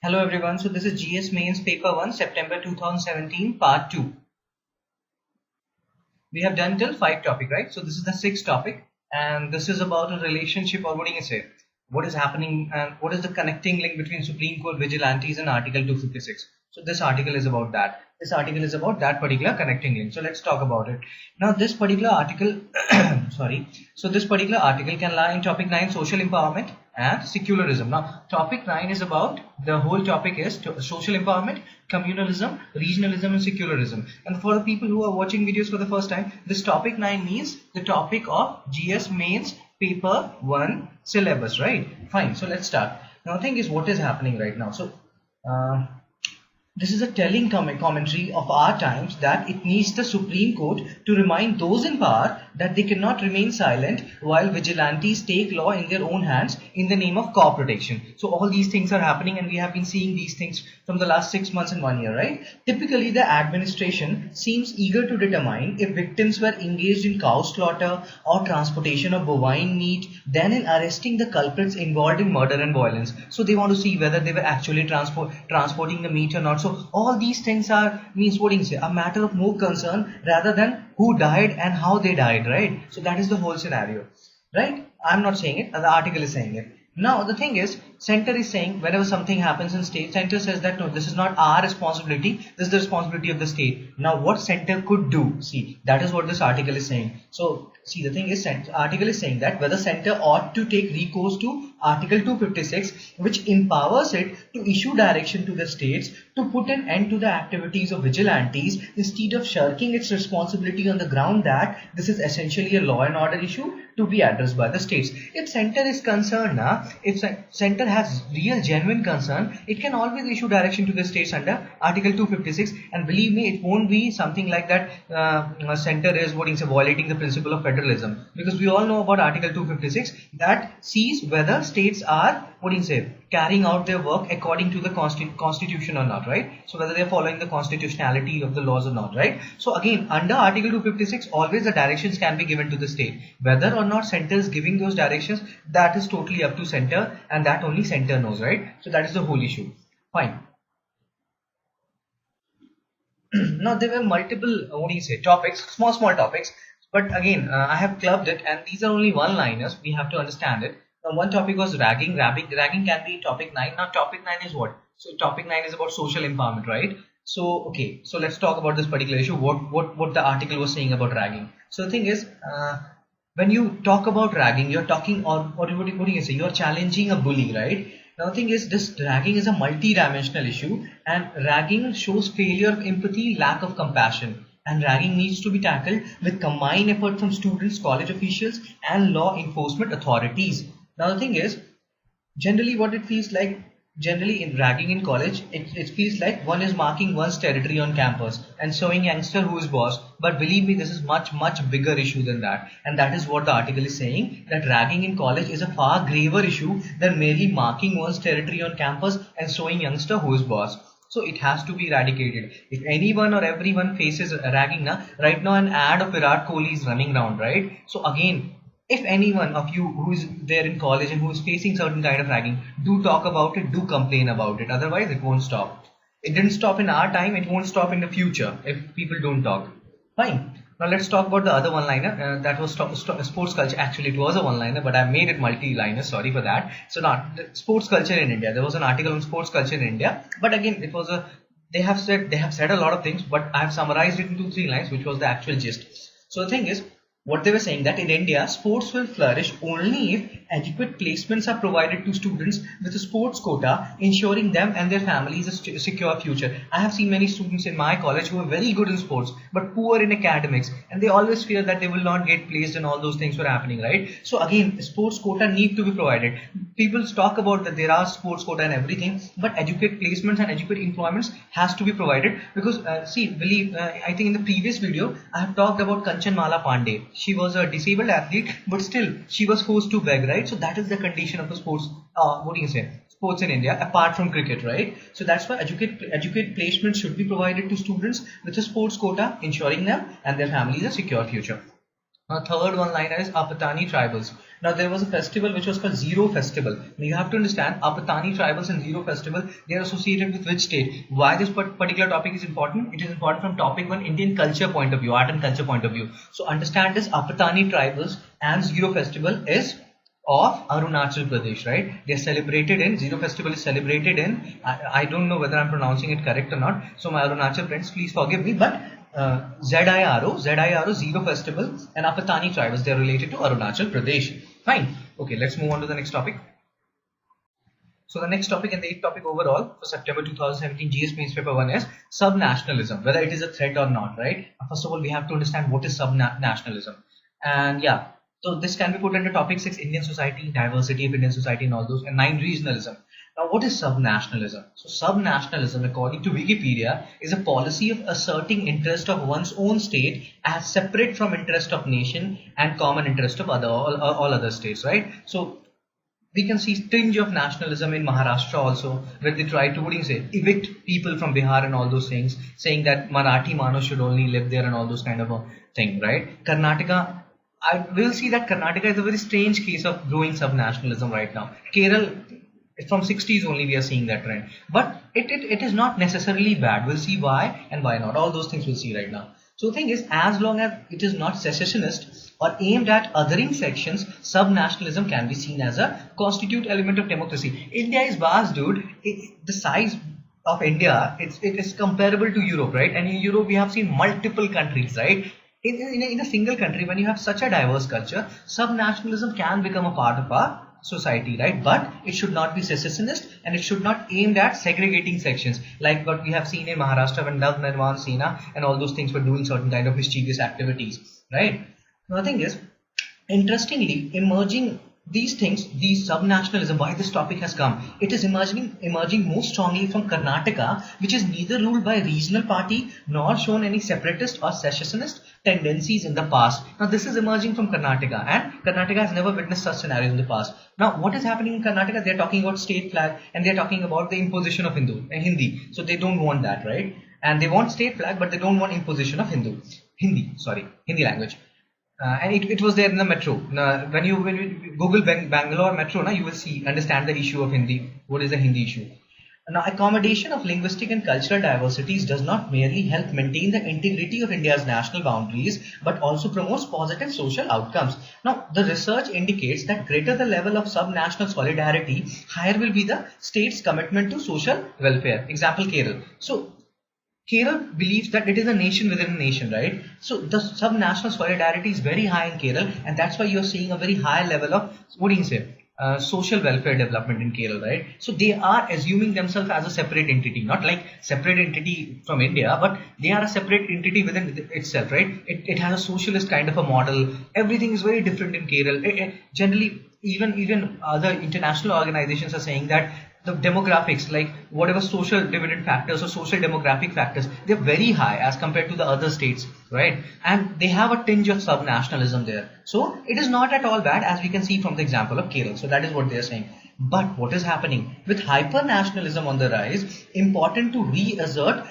Hello everyone, so this is GS Mains Paper 1 September 2017 Part 2. We have done till 5 topic, right? So this is the 6th topic and this is about a relationship, or what do you say? What is happening and what is the connecting link between Supreme Court vigilantes and Article 256? So this article is about that. This article is about that particular connecting link. So let's talk about it. Now this particular article, so this particular article can lie in topic 9, social empowerment and secularism. Now topic 9 is about, the whole topic is social empowerment, communalism, regionalism and secularism. And for the people who are watching videos for the first time, this topic 9 means the topic of GS Mains Paper 1 syllabus, right? Fine, so let's start. Now the thing is, what is happening right now? So this is a telling commentary of our times that it needs the Supreme Court to remind those in power that they cannot remain silent while vigilantes take law in their own hands in the name of cop protection. So all these things are happening and we have been seeing these things from the last 6 months and 1 year, right? Typically the administration seems eager to determine if victims were engaged in cow slaughter or transportation of bovine meat than in arresting the culprits involved in murder and violence. So they want to see whether they were actually transporting the meat or not. So all these things are, means what do you say, a matter of more concern rather than who died and how they died, right? So that is the whole scenario, right? I'm not saying it, the article is saying it. Now the thing is, center is saying whenever something happens in state, center says that no, this is not our responsibility, this is the responsibility of the state. Now what center could do, see, that is what this article is saying. So see, the thing is, article is saying that whether center ought to take recourse to Article 256, which empowers it to issue direction to the states to put an end to the activities of vigilantes instead of shirking its responsibility on the ground that this is essentially a law and order issue to be addressed by the states. If center is concerned, if center has real genuine concern, it can always issue direction to the states under Article 256, and believe me, it won't be something like that center is violating the principle of federalism, because we all know about Article 256 that sees whether states are carrying out their work according to the constitution or not, right? So whether they are following the constitutionality of the laws or not, right? So again, under Article 256, always the directions can be given to the state. Whether or not center is giving those directions, that is totally up to center, and that only center knows, right? So that is the whole issue. Fine. Now there were multiple topics, small topics, but again I have clubbed it, and these are only one-liners. We have to understand it. Now one topic was ragging. Ragging can be topic 9. Now topic 9 is what? So topic 9 is about social empowerment, right? So okay, so let's talk about this particular issue. What the article was saying about ragging. So the thing is, when you talk about ragging, you're talking, or what do you say? You're challenging a bully, right? Now the thing is, this ragging is a multi-dimensional issue, and ragging shows failure of empathy, lack of compassion. And ragging needs to be tackled with combined effort from students, college officials and law enforcement authorities. Now the thing is, generally what it feels like, generally in ragging in college, it feels like one is marking one's territory on campus and showing youngster who is boss. But believe me, this is much bigger issue than that. And that is what the article is saying, that ragging in college is a far graver issue than merely marking one's territory on campus and showing youngster who is boss. So it has to be eradicated. If anyone or everyone faces ragging, right now an ad of Virat Kohli is running around, right? So again, if anyone of you who is there in college and who is facing certain kind of ragging, do talk about it, do complain about it. Otherwise, it won't stop. It didn't stop in our time, it won't stop in the future if people don't talk. Fine. Now let's talk about the other one-liner. That was sports culture. Actually, it was a one-liner, but I made it multi-liner. Sorry for that. So now, sports culture in India. There was an article on sports culture in India, but again, it was they have said a lot of things, but I have summarized it into 3 lines, which was the actual gist. So the thing is, what they were saying, that in India, sports will flourish only if adequate placements are provided to students with a sports quota, ensuring them and their families a secure future. I have seen many students in my college who are very good in sports but poor in academics, and they always fear that they will not get placed, and all those things were happening, right? So again, sports quota need to be provided. People talk about that there are sports quota and everything, but adequate placements and adequate employments has to be provided, because I think in the previous video I have talked about Kanchan Mala Pandey. She was a disabled athlete, but still she was forced to beg, right? So that is the condition of the sports, sports in India, apart from cricket, right? So that's why adequate placement should be provided to students with a sports quota, ensuring them and their families a secure future. Third one liner is Apatani tribals. Now there was a festival which was called Zero Festival. Now you have to understand Apatani tribals and Zero Festival, they are associated with which state? Why this particular topic is important? It is important from topic 1 Indian culture point of view, art and culture point of view. So understand this Apatani tribals and Zero Festival is of Arunachal Pradesh, right? They are celebrated in, Zero Festival is celebrated in, I don't know whether I'm pronouncing it correct or not. So my Arunachal friends, please forgive me, but ZIRO, Zero Festival and Apatani tribals, they are related to Arunachal Pradesh. Fine. Okay, let's move on to the next topic. So the next topic and the eighth topic overall for September 2017 GS Mains Paper 1 is sub-nationalism, whether it is a threat or not, right? First of all, we have to understand what is sub-nationalism. And yeah, so this can be put under topic 6, Indian society, diversity of Indian society and all those, and 9, regionalism. Now, what is sub-nationalism? So sub-nationalism, according to Wikipedia, is a policy of asserting interest of one's own state as separate from interest of nation and common interest of all other states, right? So we can see tinge of nationalism in Maharashtra also, where they try to, what do you say, evict people from Bihar and all those things, saying that Marathi Mano should only live there and all those kind of a thing, right? Karnataka, I will see that Karnataka is a very strange case of growing sub-nationalism right now. Kerala, from 60s only we are seeing that trend. But it is not necessarily bad. We'll see why and why not. All those things we'll see right now. So the thing is, as long as it is not secessionist or aimed at othering sections, sub-nationalism can be seen as a constitute element of democracy. India is vast, dude. The size of India, it is comparable to Europe, right? And in Europe, we have seen multiple countries, right? In a single country, when you have such a diverse culture, sub-nationalism can become a part of our society, right? But it should not be secessionist and it should not aimed at segregating sections, like what we have seen in Maharashtra when Nav Nirman Sena and all those things were doing certain kind of mischievous activities, right? Now, the thing is, interestingly, emerging these things, these sub-nationalism, why this topic has come, it is emerging most strongly from Karnataka, which is neither ruled by a regional party nor shown any separatist or secessionist tendencies in the past. Now this is emerging from Karnataka, and Karnataka has never witnessed such scenarios in the past. Now what is happening in Karnataka? They are talking about state flag and they are talking about the imposition of Hindi. So they don't want that, right? And they want state flag, but they don't want imposition of Hindi language. And it was there in the metro. When you Google Bangalore metro, you will understand the issue of Hindi. What is the Hindi issue? Now, accommodation of linguistic and cultural diversities does not merely help maintain the integrity of India's national boundaries, but also promotes positive social outcomes. Now, the research indicates that greater the level of sub-national solidarity, higher will be the state's commitment to social welfare. Example, Kerala. So, Kerala believes that it is a nation within a nation, right? So the sub-national solidarity is very high in Kerala, and that's why you're seeing a very high level of, social welfare development in Kerala, right? So they are assuming themselves as a separate entity, not like separate entity from India, but they are a separate entity within itself, right? It has a socialist kind of a model. Everything is very different in Kerala. Generally, even other international organizations are saying that the demographics, like whatever social dividend factors or social demographic factors, they're very high as compared to the other states, right? And they have a tinge of sub-nationalism there. So it is not at all bad, as we can see from the example of Kerala. So that is what they're saying. But what is happening? With hyper-nationalism on the rise, important to reassert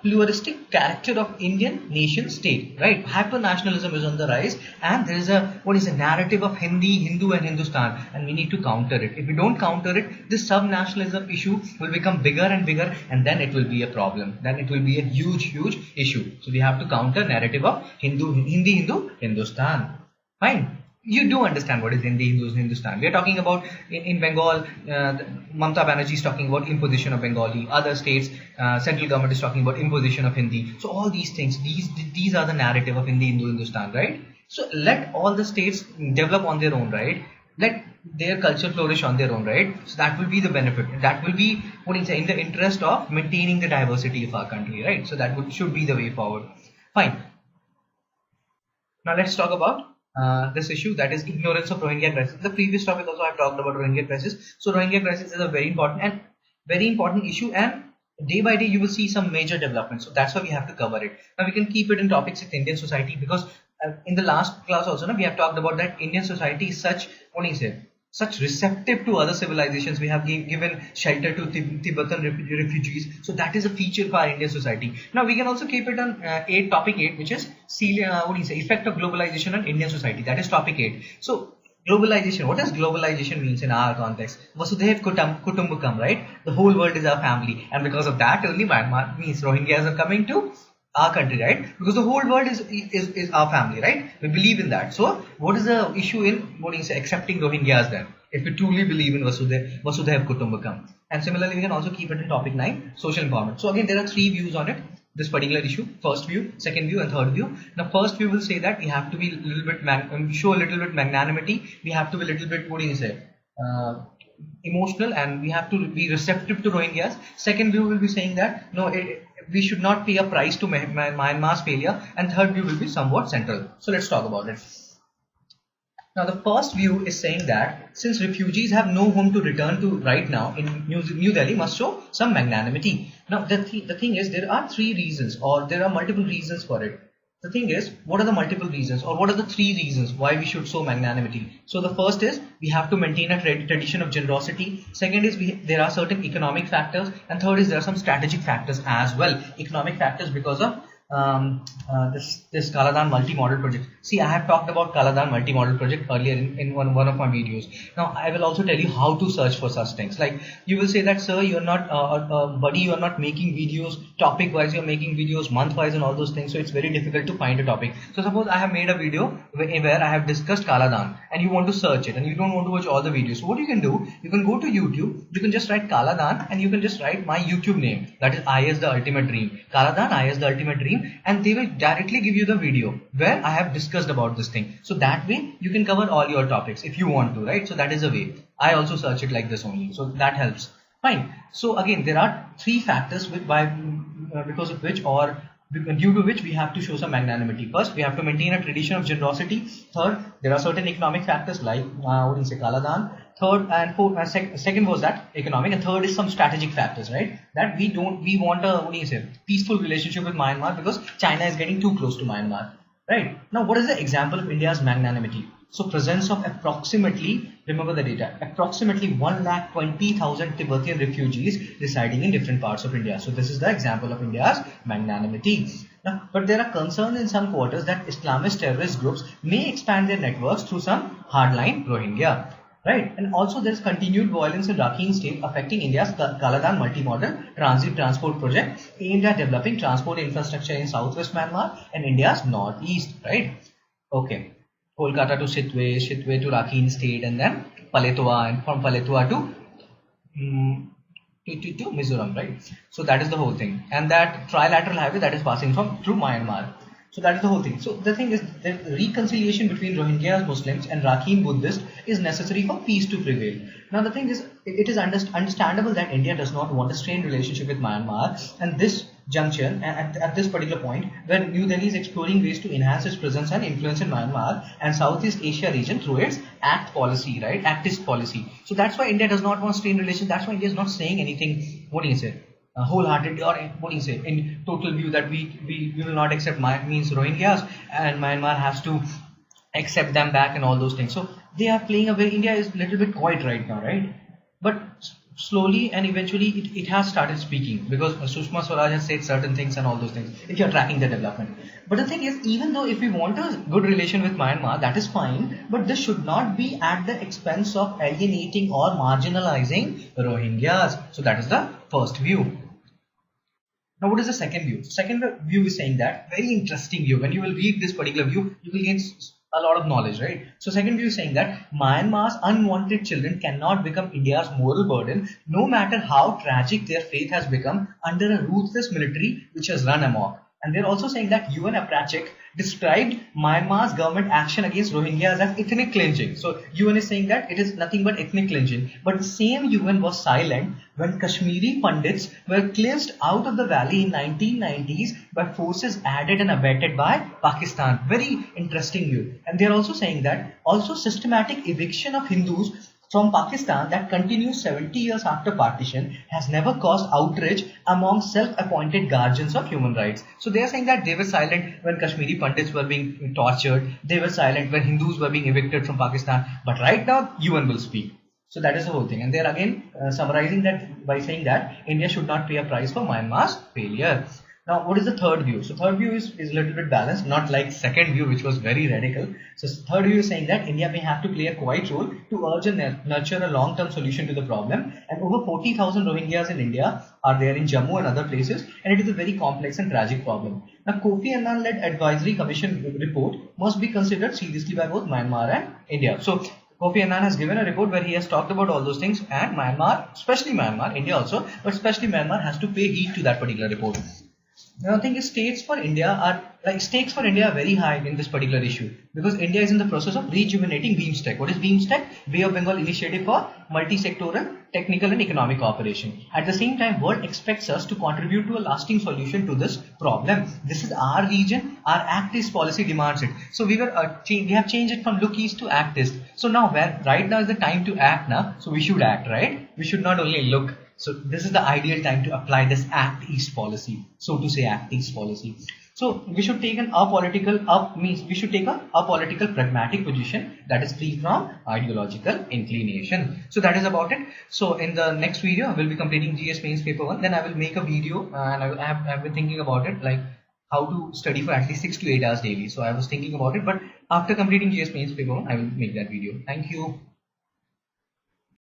pluralistic character of Indian nation state, right? Hyper-nationalism is on the rise, and there is a narrative of Hindu and Hindustan, and we need to counter it. If we don't counter it, this sub-nationalism issue will become bigger and bigger, and then it will be a problem. Then it will be a huge issue. So we have to counter narrative of Hindi, Hindustan. Fine. You do understand what is Hindi, Hindustan. We are talking about in Bengal, Mamata Banerjee is talking about imposition of Bengali. Other states, central government is talking about imposition of Hindi. So all these things, these are the narrative of Hindi, Hindustan, right? So let all the states develop on their own, right? Let their culture flourish on their own, right? So that will be the benefit. That will be in the interest of maintaining the diversity of our country, right? So that should be the way forward. Fine. Now let's talk about this issue, that is ignorance of Rohingya crisis. The previous topic also I talked about Rohingya crisis. So Rohingya crisis is a very important issue, and day by day you will see some major developments. So that's why we have to cover it. Now we can keep it in topics with Indian society, because in the last class also we have talked about that Indian society is such, such receptive to other civilizations. We have given shelter to Tibetan refugees. So that is a feature of our Indian society. Now we can also keep it on topic 8, which is effect of globalization on Indian society. That is topic 8. So globalization. What does globalization means in our context? Vasudhaiv Kutumbakam, right? The whole world is our family, and because of that only Myanmar means Rohingyas are coming to our country, right? Because the whole world is our family, right? We believe in that. So what is the issue in accepting Rohingyas then? If we truly believe in Vasudhaiv Kutumbakam. And similarly, we can also keep it in topic 9, social empowerment. So again, there are 3 views on it. This particular issue: first view, second view, and third view. Now, first view will say that we have to be a little bit show a little bit magnanimity. We have to be a little bit emotional, and we have to be receptive to Rohingyas. Second view will be saying that no, we should not pay a price to Myanmar's failure, and third view will be somewhat central. So let's talk about it. Now, the first view is saying that since refugees have no home to return to right now in New Delhi, must show some magnanimity. Now, the thing is, there are 3 reasons, or there are multiple reasons for it. The thing is, what are the multiple reasons, or what are the 3 reasons why we should show magnanimity? So the first is we have to maintain a tradition of generosity. Second is there are certain economic factors, and third is there are some strategic factors as well. Economic factors because of this Kaladan multi-model project. See, I have talked about Kaladan multi-model project earlier in one of my videos. Now, I will also tell you how to search for such things. Like, you will say that, sir, you're not, buddy, you are not making videos topic-wise, you're making videos month-wise and all those things. So it's very difficult to find a topic. So suppose I have made a video where I have discussed Kaladan, and you want to search it, and you don't want to watch all the videos. So what you can do, you can go to YouTube, you can just write Kaladan, and you can just write my YouTube name. That is I as the Ultimate Dream. Kaladan, I as the Ultimate Dream. And they will directly give you the video where I have discussed about this thing. So that way you can cover all your topics if you want to, right? So that is a way. I also search it like this only. So that helps. Fine. So again, there are 3 factors because of which, or due to which, we have to show some magnanimity. First, we have to maintain a tradition of generosity. Third, there are certain economic factors like Kaladan. Third and fourth, second was that economic, and third is some strategic factors, right? That we want a peaceful relationship with Myanmar because China is getting too close to Myanmar, right? Now, what is the example of India's magnanimity? So, presence of approximately, remember the data, approximately 1,20,000 Tibetan refugees residing in different parts of India. So, this is the example of India's magnanimity. Now, but there are concerns in some quarters that Islamist terrorist groups may expand their networks through some hardline Rohingya. Right, and also there is continued violence in Rakhine state affecting India's Kaladan multi-modal transit transport project aimed at developing transport infrastructure in southwest Myanmar and India's northeast. Right, okay, Kolkata to Sitwe, Sitwe to Rakhine state, and then Paletwa, and from Paletwa to Mizoram. Right, so that is the whole thing, and that trilateral highway that is passing through Myanmar. So that is the whole thing. So the thing is, the reconciliation between Rohingyas Muslims and Rakhine Buddhists is necessary for peace to prevail. Now the thing is, it is understandable that India does not want a strained relationship with Myanmar, and this junction, at this particular point, where New Delhi is exploring ways to enhance its presence and influence in Myanmar and Southeast Asia region through its ACT policy, right? Actist policy. So that's why India does not want strained relations. That's why India is not saying anything, wholehearted, or in total view that we will not accept Rohingyas, and Myanmar has to accept them back and all those things. So they are playing a way. India is a little bit quiet right now, right? But slowly and eventually it has started speaking, because Sushma Swaraj has said certain things and all those things, if you are tracking the development. But the thing is, even though if we want a good relation with Myanmar, that is fine, but this should not be at the expense of alienating or marginalizing Rohingyas. So that is the first view. Now, what is the second view? Second view is saying that, very interesting view. When you will read this particular view, you will gain a lot of knowledge, right? So second view is saying that Myanmar's unwanted children cannot become India's moral burden, no matter how tragic their fate has become under a ruthless military which has run amok. And they're also saying that UN Aprachik described Myanmar's government action against Rohingyas as ethnic cleansing. So UN is saying that it is nothing but ethnic cleansing. But the same UN was silent when Kashmiri Pandits were cleansed out of the valley in 1990s by forces added and abetted by Pakistan. Very interesting view. And they're also saying that also systematic eviction of Hindus from Pakistan that continues 70 years after partition has never caused outrage among self-appointed guardians of human rights. So they are saying that they were silent when Kashmiri Pandits were being tortured, they were silent when Hindus were being evicted from Pakistan, but right now UN will speak. So that is the whole thing. And they are again summarizing that by saying that India should not pay a price for Myanmar's failure. Now, what is the third view? So third view is a little bit balanced, not like second view, which was very radical. So third view is saying that India may have to play a quiet role to urge and nurture a long-term solution to the problem. And over 40,000 Rohingyas in India are there in Jammu and other places, and it is a very complex and tragic problem. Now, Kofi Annan-led advisory commission report must be considered seriously by both Myanmar and India. So Kofi Annan has given a report where he has talked about all those things, and Myanmar, especially Myanmar, India also, but especially Myanmar has to pay heed to that particular report. Now, the thing is, stakes for India are very high in this particular issue because India is in the process of rejuvenating BIMSTEC. What is BIMSTEC? Bay of Bengal Initiative for Multi-Sectoral, Technical and Economic Cooperation. At the same time, world expects us to contribute to a lasting solution to this problem. This is our region. Our Act East policy demands it. So we have changed it from Look East to Act East. So now, right now is the time to act now. So we should act, right? We should not only look. So this is the ideal time to apply this Act East policy, so to say Act East policy. So we should take a apolitical pragmatic position that is free from ideological inclination. So that is about it. So in the next video, I will be completing GS Mains paper 1. Then I will make a video and I've been thinking about it, like how to study for at least 6 to 8 hours daily. So I was thinking about it, but after completing GS Mains paper 1, I will make that video. Thank you.